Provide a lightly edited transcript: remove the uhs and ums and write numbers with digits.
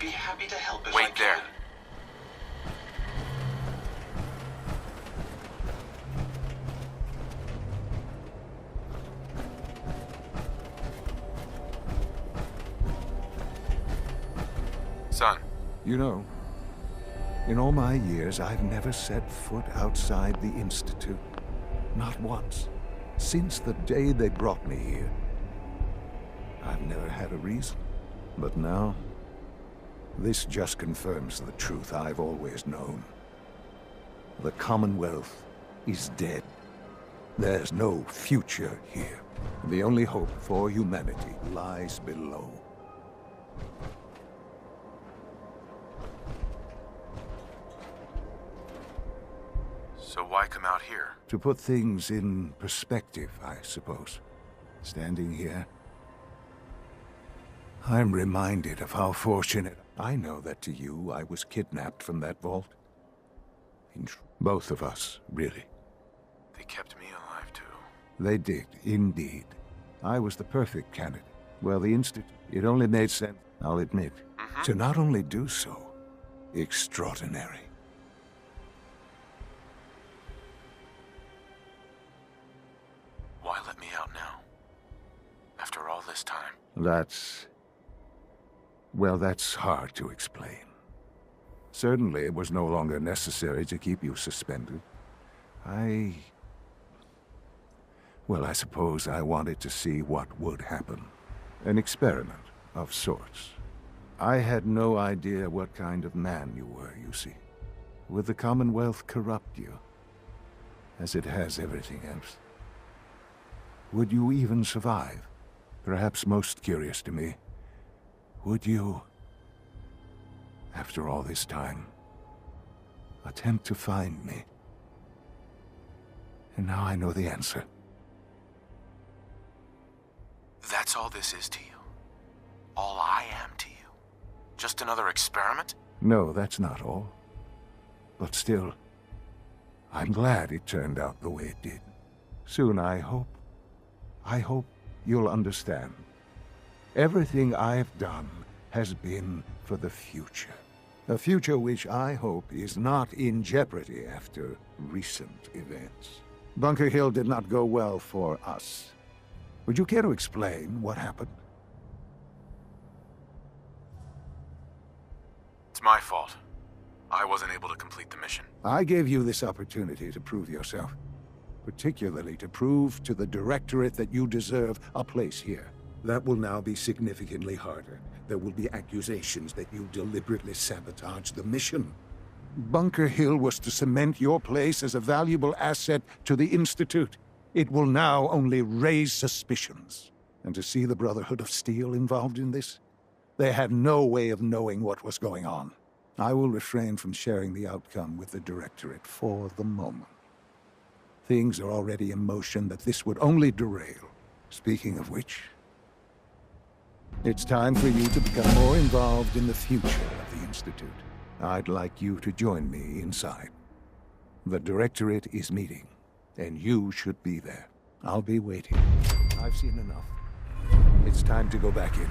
be happy to help if I Wait there. can. Son, You know, in all my years, I've never set foot outside the Institute. Not once. Since the day they brought me here. I've never had a reason. But now, this just confirms the truth I've always known. The Commonwealth is dead. There's no future here. The only hope for humanity lies below. so why come out here? To put things in perspective, I suppose. Standing here, I'm reminded of how fortunate... I know that to you, I was kidnapped from that vault. Both of us, really. They kept me alive too. They did, indeed. I was the perfect candidate. Well, the Institute, it only made sense, I'll admit, to not only do so, extraordinary. Why let me out now? After all this time. Well, that's hard to explain. Certainly, it was no longer necessary to keep you suspended. Well, I suppose I wanted to see what would happen. An experiment of sorts. I had no idea what kind of man you were, you see. Would the Commonwealth corrupt you? As it has everything else. Would you even survive? Perhaps most curious to me, would you, after all this time, attempt to find me? And now I know the answer. That's all this is to you? All I am to you? Just another experiment? No, that's not all. But still, I'm glad it turned out the way it did. Soon, I hope you'll understand. Everything I've done has been for the future. A future which I hope is not in jeopardy after recent events. Bunker Hill did not go well for us. Would you care to explain what happened? It's my fault. I wasn't able to complete the mission. I gave you this opportunity to prove yourself. Particularly to prove to the Directorate that you deserve a place here. That will now be significantly harder. There will be accusations that you deliberately sabotaged the mission. Bunker Hill was to cement your place as a valuable asset to the Institute. It will now only raise suspicions. And to see the Brotherhood of Steel involved in this? They had no way of knowing what was going on. I will refrain from sharing the outcome with the Directorate for the moment. Things are already in motion that this would only derail. Speaking of which, it's time for you to become more involved in the future of the Institute. I'd like you to join me inside. The Directorate is meeting, and you should be there. I'll be waiting. I've seen enough. It's time to go back in.